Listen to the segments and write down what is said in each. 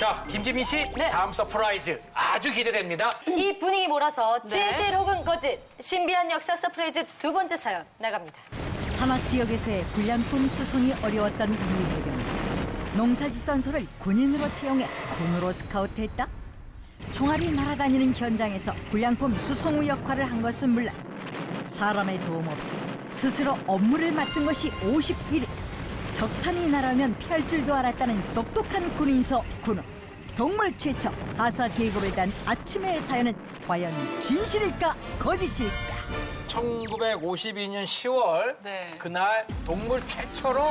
자, 김지민 씨, 네. 다음 서프라이즈 아주 기대됩니다. 이 분위기 몰아서 진실 혹은 거짓, 신비한 역사 서프라이즈 두 번째 사연 나갑니다. 산악 지역에서의 불량품 수송이 어려웠던 미 해병대. 농사짓던 소를 군인으로 채용해 군으로 스카우트했다. 총알이 날아다니는 현장에서 불량품 수송 후 역할을 한 것은 물론 사람의 도움 없이 스스로 업무를 맡은 것이 51일. 적탄이 날아오면 피할 줄도 알았다는 똑똑한 군인서 군호. 동물 최초 하사 계급에 대한 아침의 사연은 과연 진실일까 거짓일까? 1952년 10월 네. 그날 동물 최초로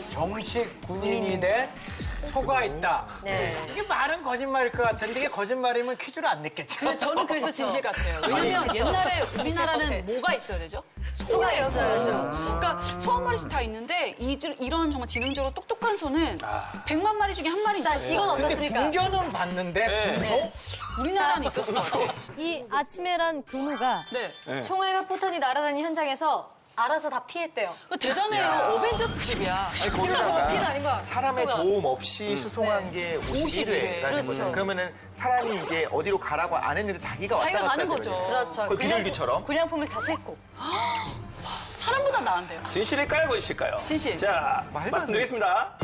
정식 군인이 된 소가 있다. 네. 이게 말은 거짓말일 것 같은데 이게 거짓말이면 퀴즈를 안 냈겠죠. 근데 저는 그래서 진실 같아요. 왜냐면 옛날에 우리나라는 뭐가 있어야 되죠? 소가예요, 소야죠. 그러니까 소 한 마리씩 다 있는데 이런 정말 지능적으로 똑똑한 소는 100만 마리 중에 한 마리 자, 있어요. 이건 근데 어떻습니까? 군견은 봤는데 군소? 우리나라는 있었을 것 같아요. 이 아침에란 군우가 네. 총알과 포탄이 날아다니는 현장에서 알아서 다 피했대요. 그거 대단해요. 어벤져스급이야. 아니, 거기다가 피가 아닌 거야. 사람의 소가. 도움 없이 수송한 게 51회라는 그렇죠. 거죠. 그러면은 사람이 이제 어디로 가라고 안 했는데 자기가 왔다 자기가 갔다 가는 했거든요. 거죠. 그렇죠. 거의 비둘기처럼. 군량품을 다 싣고. 사람보다 나은데요. 진실일까요, 거짓일까요? 진실. 자, 말도 안 돼. 말씀드리겠습니다.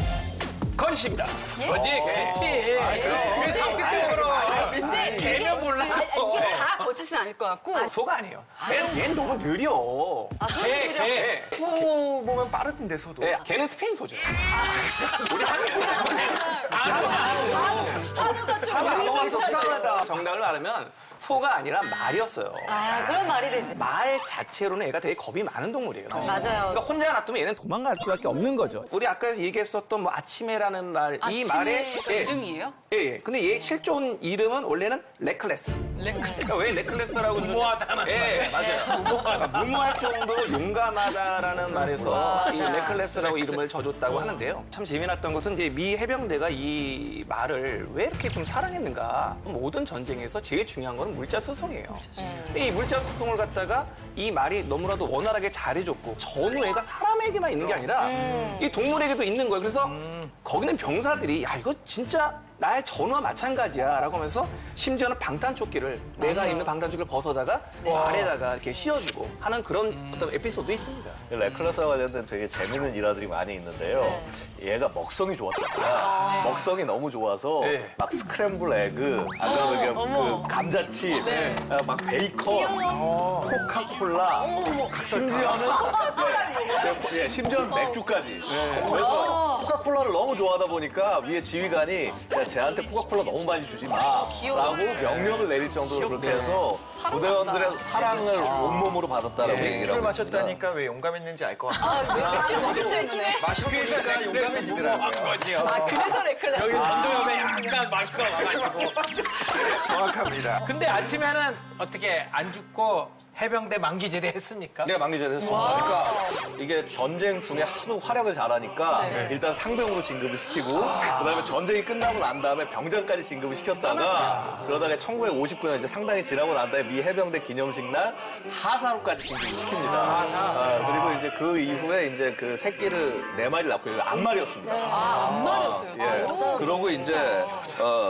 거짓입니다. 거지, 그렇지. 거지. 상식적으로. 근데 걔는 몰라. 이게 다 거짓은 아닐 것 같고. 소가 아니에요. 걔는 너무 느려. 걔. 소 보면 빠르던데 소도. 네, 걔는 스페인 소죠. 우리 하루가 좀 한국 속상하다. 정답을 말하면 소가 아니라 말이었어요. 아, 그런 말이 되지. 말 자체로는 얘가 되게 겁이 많은 동물이에요. 사실. 맞아요. 그러니까 혼자 놔두면 얘는 도망갈 수밖에 없는 거죠. 우리 아까 얘기했었던 뭐 아침에라는 말, 이 말의 아침에 이름이에요? 예. 근데 얘 실존 이름은 원래는 레클레스. 그러니까 왜 레클레스라고 무모하다는 예, 맞아요. 그러니까 무모할 정도로 용감하다라는 말에서 이 레클레스라고 이름을 줘줬다고 하는데요. 참 재미났던 것은 이제 미 해병대가 이 말을 왜 이렇게 좀 사랑했는가. 모든 전쟁에서 제일 중요한 건 물자 수송이에요. 근데 이 물자 수송을 갖다가 이 말이 너무나도 원활하게 잘해줬고 전우애가 사람에게만 있는 게 아니라 이 동물에게도 있는 거예요. 그래서 거기는 병사들이 야 이거 진짜 나의 전우와 마찬가지야 라고 하면서 심지어는 방탄조끼를 내가 입는 방탄조끼를 벗어다가 발에다가 이렇게 씌워주고 하는 그런 어떤 에피소드도 있습니다. 레클레스와 관련된 되게 재밌는 일화들이 많이 있는데요. 얘가 먹성이 좋았답니다. 먹성이 너무 좋아서 네. 막 스크램블 에그, 아까 그 감자칩, 막 베이컨, 코카콜라, 심지어는 심지어는 맥주까지. 그래서 코카콜라를 너무 좋아하다 보니까 위에 지휘관이 야, 쟤한테 코카콜라 너무 많이 주지 마. 라고 명령을 내릴 정도로 그렇게 해서 부대원들의 사랑을 온몸으로 받았다라고 얘기를 맥주를 하고 있습니다. 마셨다니까 왜 용감했는지 알 것 같아요. 마시니까 용감해지더라고요. 그래서 레클레스. 여기 전두엽에 약간 말거 와가지고. 정확합니다. 근데 아침에는 어떻게 안 죽고 해병대 만기제대 했습니까? 내가 만기제를 했습니다. 그러니까 이게 전쟁 중에 하도 활약을 잘하니까 일단 상병으로 진급을 시키고 그다음에 전쟁이 끝나고 난 다음에 병장까지 진급을 시켰다가 그러다가 1959년 이제 상당히 지나고 난 다음에 미 해병대 기념식 날 하사로까지 진급을 시킵니다. 그리고 이제 그 이후에 이제 그 새끼를 4마리 낳고 이거 암말이었습니다. 안 말했어요. 예. 그러고 이제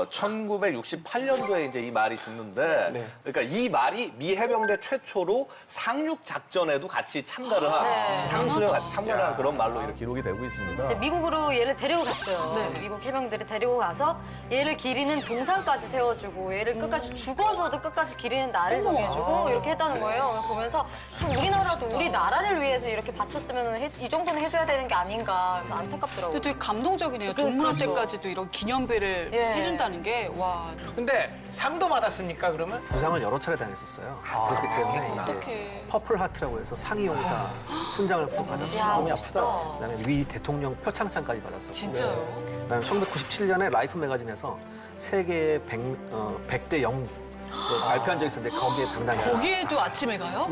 1968년도에 이제 이 말이 죽는데, 그러니까 이 말이 미 해병대 최초로 상륙 작전에도 같이 참가를 한 상륙에 같이 참가를 한 그런 말로 이렇게 기록이 되고 있습니다. 이제 미국으로 얘를 데리고 갔어요. 네. 미국 해병들이 데리고 가서 얘를 기리는 동상까지 세워주고 얘를 끝까지 죽어서도 끝까지 기리는 날을 정해주고 이렇게 했다는 거예요. 보면서 참 우리나라도 우리 나라를 위해서 이렇게 바쳤으면 이 정도는 해줘야 되는 게 아닌가 안타깝더라고요. 근데 되게 감동적이네요. 동물한테까지도 이런 기념비를 예. 해준다는 게, 와, 근데 상도 받았습니까 그러면? 부상을 여러 차례 당했었어요. 그렇기 때문에 이제 어떡해. 퍼플 하트라고 해서 상위 용사 훈장을 받았어요. 야, 마음이 멋있다. 아프다. 그다음에 위 대통령 표창장까지 받았어요. 진짜요? 그다음에 1997년에 라이프 매거진에서 세계 100대 0 발표한 적이 있었는데 거기에 당당히 거기에도 아침에 가요?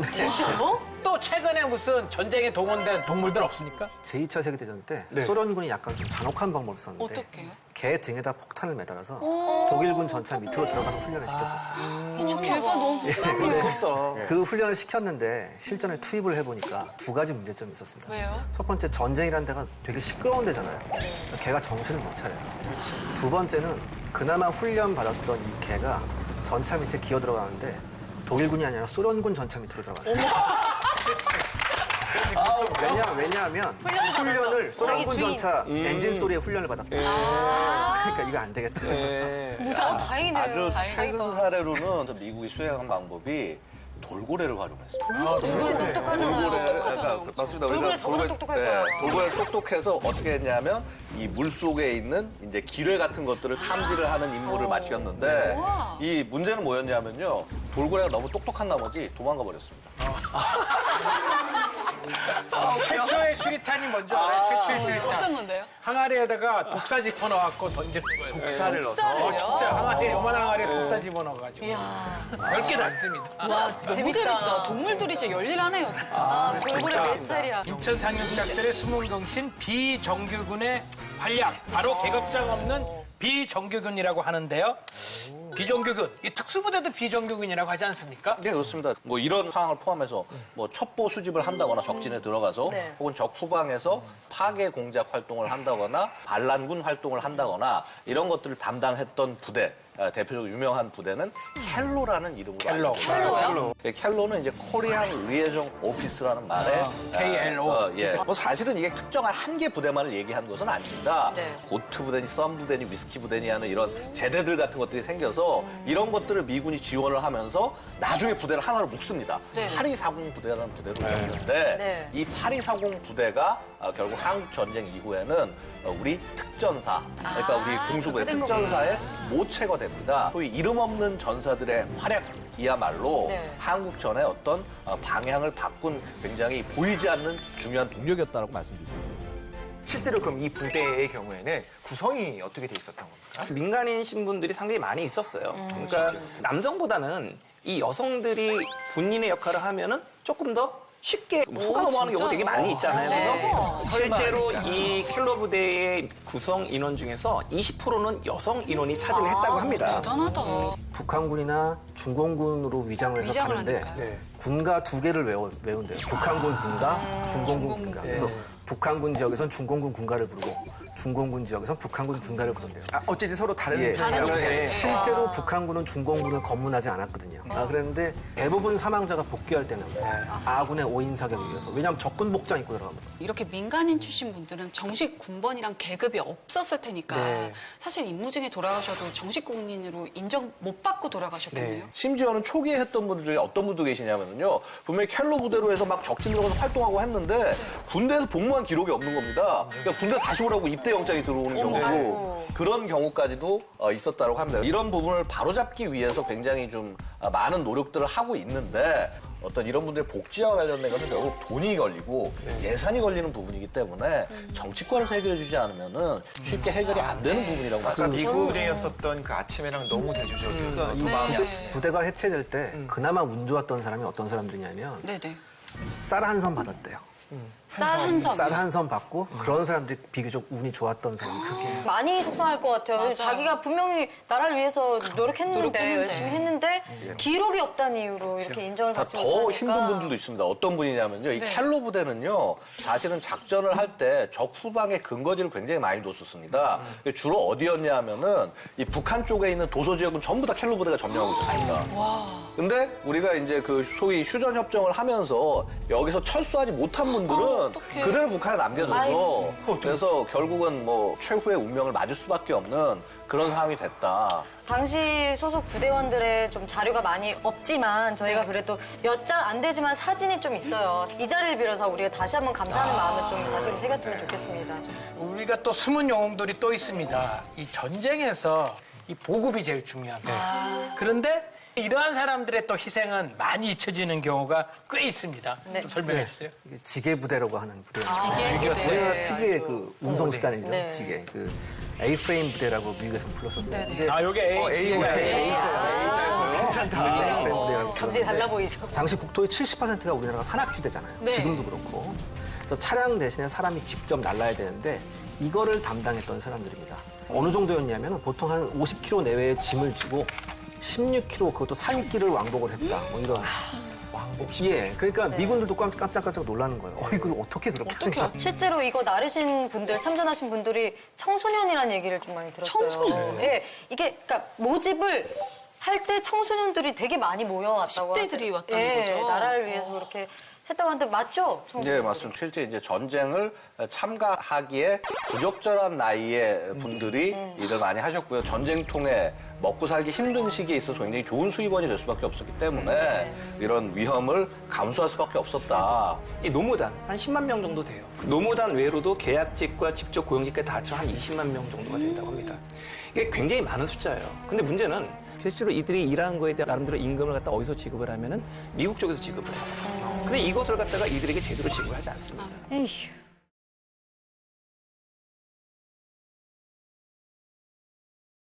또 최근에 무슨 전쟁에 동원된 동물들 없습니까? 제2차 세계대전 때 소련군이 약간 좀 잔혹한 방법을 썼는데 어떡해요? 개 등에다 폭탄을 매달아서 독일군 전차 밑으로 들어가는 훈련을 시켰었어요. 걔가 너무 불쌍해요. 그 훈련을 시켰는데 실전에 투입을 해보니까 2가지 문제점이 있었습니다. 왜요? 첫 번째, 전쟁이라는 데가 되게 시끄러운 데잖아요. 걔가 정신을 못 차려요. 두 번째는 그나마 훈련 받았던 이 개가 전차 밑에 기어 들어가는데 독일군이 아니라 소련군 전차 밑으로 들어갔어요. 왜냐하면 훈련을 소련군 자기 주인. 전차 엔진 소리에 훈련을 받았다. 그러니까 이거 안 되겠다. 그래서 무서워. 다행이네요. 아주 다행이다. 최근 사례로는 미국이 수행한 방법이 돌고래를 활용했습니다. 돌고래 똑똑하잖아요. 똑똑하잖아요. 맞습니다. 돌고래 저보다 똑똑할 거예요. 돌고래 똑똑해서 어떻게 했냐면 이 물 속에 있는 이제 기뢰 같은 것들을 탐지를 하는 임무를 맡겼는데 우와. 이 문제는 뭐였냐면요. 돌고래가 너무 똑똑한 나머지 도망가 버렸습니다. 최초의 수리탄이 뭔지 알아요? 최초의 수리탄. 어떤 건데요? 항아리에다가 독사 집어넣어갖고 던지는 거예요. 독사를 넣어서. 독사를요? 진짜 항아리에, 요만한 항아리에 독사 집어넣어가지고. 이야. 10개 남습니다. 와, 너무 재밌다. 동물들이 진짜 열일하네요, 진짜. 돌고래 내 스타일이야. 인천 상륙작전의 숨은경신 비정규군의 활약, 바로 계급장 없는 비정규군이라고 하는데요. 비정규군, 이 특수부대도 비정규군이라고 하지 않습니까? 네, 그렇습니다. 뭐 이런 상황을 포함해서 뭐 첩보 수집을 한다거나 적진에 들어가서 네. 혹은 적 후방에서 파괴 공작 활동을 한다거나 반란군 활동을 한다거나 이런 것들을 담당했던 부대, 대표적으로 유명한 부대는 켈로라는 이름으로 켈로. 알려져요. 켈로는 이제 코리안 리에종 오피스라는 말에 KLO. 예. 뭐 사실은 이게 특정한 한 개 부대만을 얘기한 것은 아닙니다. 네. 고트 부대니 썸 부대니 위스키 부대니 하는 이런 제대들 같은 것들이 생겨서 이런 것들을 미군이 지원을 하면서 나중에 부대를 하나로 묶습니다. 네. 8240 부대라는 부대로 이루어졌는데 네. 이 8240 부대가 결국 한국 전쟁 이후에는 우리 특전사, 그러니까 우리 공수부의 그렇게 된 특전사의 모체가 됩니다. 소위 이름 없는 전사들의 활약이야말로 네. 한국전의 어떤 방향을 바꾼 굉장히 보이지 않는 중요한 동력이었다고 말씀드릴 수 있습니다. 실제로 그럼 이 부대의 경우에는 구성이 어떻게 돼 있었던 겁니까? 민간인 신분들이 상당히 많이 있었어요. 그러니까 남성보다는 이 여성들이 군인의 역할을 하면은 조금 더 쉽게 속아 넘어가는 경우가 되게 많이 있잖아요. 그래서 실제로 이 켈로 부대의 구성 인원 중에서 20%는 여성 인원이 차지를 했다고 합니다. 대단하다. 북한군이나 중공군으로 위장을 해서 위장을 가는데 하니까요. 군가 두 개를 외운대요. 북한군 군가, 중공군 군가. 그래서 북한군 지역에선 중공군 군가를 부르고 중공군 지역에선 북한군 군가를 부른대요. 아, 어쨌든 서로 다른 예. 다른 예. 실제로 북한군은 중공군을 검문하지 않았거든요. 그랬는데 대부분 사망자가 복귀할 때는 아군의 오인 사격에 의해서. 왜냐하면 적군 복장 입고 들어갑니다. 이렇게 민간인 출신 분들은 정식 군번이랑 계급이 없었을 테니까 네. 사실 임무 중에 돌아가셔도 정식 군인으로 인정 못 받고 돌아가셨겠네요. 심지어는 초기에 했던 분들 중에 어떤 분도 계시냐면요. 분명히 켈로 부대로 해서 막 적진 들어가서 활동하고 했는데 군대에서 복무한 기록이 없는 겁니다. 그러니까 군대 다시 오라고 입대 영장이 들어오는 경우도 그런 경우까지도 있었다고 합니다. 이런 부분을 바로잡기 위해서 굉장히 좀 많은 노력들을 하고 있는데 어떤 이런 분들의 복지와 관련된 것은 결국 돈이 걸리고 예산이 걸리는 부분이기 때문에 정치권에서 해결해 주지 않으면은 쉽게 해결이 안 되는 부분이라고 아까 말씀드립니다. 미군이었었던 그 아침에랑 너무 대조적이어서 네. 부대가 해체될 때 그나마 운 좋았던 사람이 어떤 사람들이냐면 네네. 쌀 한 선 받았대요. 쌀 한 섬. 쌀 한 선 받고 그런 사람들이 비교적 운이 좋았던 사람이 그렇게. 많이 속상할 것 같아요. 맞아요. 자기가 분명히 나라를 위해서 노력했는데 노력했는데. 열심히 했는데 기록이 없다는 이유로 이렇게 인정을 받지 더 못하니까. 힘든 분들도 있습니다. 어떤 분이냐면요. 이 네. 켈로 부대는요. 사실은 작전을 할 때 적 후방의 근거지를 굉장히 많이 뒀었습니다. 주로 어디였냐 하면은 이 북한 쪽에 있는 도서 지역은 전부 다 켈로 부대가 점령하고 있었습니다. 근데 우리가 이제 그 소위 휴전 협정을 하면서 여기서 철수하지 못한 분들은 어떡해. 그대로 북한에 남겨져서 그래서 결국은 뭐 최후의 운명을 맞을 수밖에 없는 그런 상황이 됐다. 당시 소속 부대원들의 좀 자료가 많이 없지만 저희가 네. 그래도 몇 장 안 되지만 사진이 좀 있어요. 이 자리를 빌어서 우리가 다시 한번 감사하는 마음을 좀 다시 새겼으면 좋겠습니다. 우리가 또 숨은 영웅들이 또 있습니다. 이 전쟁에서 이 보급이 제일 중요합니다. 그런데 이러한 사람들의 또 희생은 많이 잊혀지는 경우가 꽤 있습니다. 네. 좀 설명해 주세요. 이게 지게 부대라고 하는 부대예요. 지게 부대. 우리나라 특유의 그 운송 수단이죠. 네. 지게. 그 A-프레임 부대라고 미국에서 불렀었어요. 네네. 근데 아, 요게 A가 A-프레임 부대라고 갑자기 달라 불렀는데 보이죠? 당시 국토의 70%가 우리나라가 산악지대잖아요. 네. 지금도 그렇고. 그래서 차량 대신에 사람이 직접 날라야 되는데 이거를 담당했던 사람들입니다. 어느 정도였냐면 보통 한 50km 내외의 짐을 지고 16km 그것도 산길을 왕복을 했다. 뭐 이런. 예, 그러니까 미군들도 깜짝깜짝 놀라는 거예요. 이걸 어떻게 그렇게 하냐. 실제로 이거 나르신 분들, 참전하신 분들이 청소년이라는 얘기를 좀 많이 들었어요. 청소년? 예, 이게 그러니까 모집을 할 때 청소년들이 되게 많이 모여왔다고 10대들이 왔다는 거죠. 나라를 위해서 그렇게 했다고 하는데 맞죠? 네, 맞습니다. 실제 이제 전쟁을 참가하기에 부적절한 나이의 분들이 일을 많이 하셨고요. 전쟁통에 먹고 살기 힘든 시기에 있어서 굉장히 좋은 수입원이 될 수밖에 없었기 때문에 이런 위험을 감수할 수밖에 없었다. 이 노무단 한 10만 명 정도 돼요. 그 노무단 외로도 계약직과 직접 고용직까지 다 합치면 한 20만 명 정도가 된다고 합니다. 이게 굉장히 많은 숫자예요. 근데 문제는 실제로 이들이 일하는 거에 대한 나름대로 임금을 갖다 어디서 지급을 하면은 미국 쪽에서 지급을 해요. 근데 이것을 갖다가 이들에게 제대로 지급을 하지 않습니다. 에휴.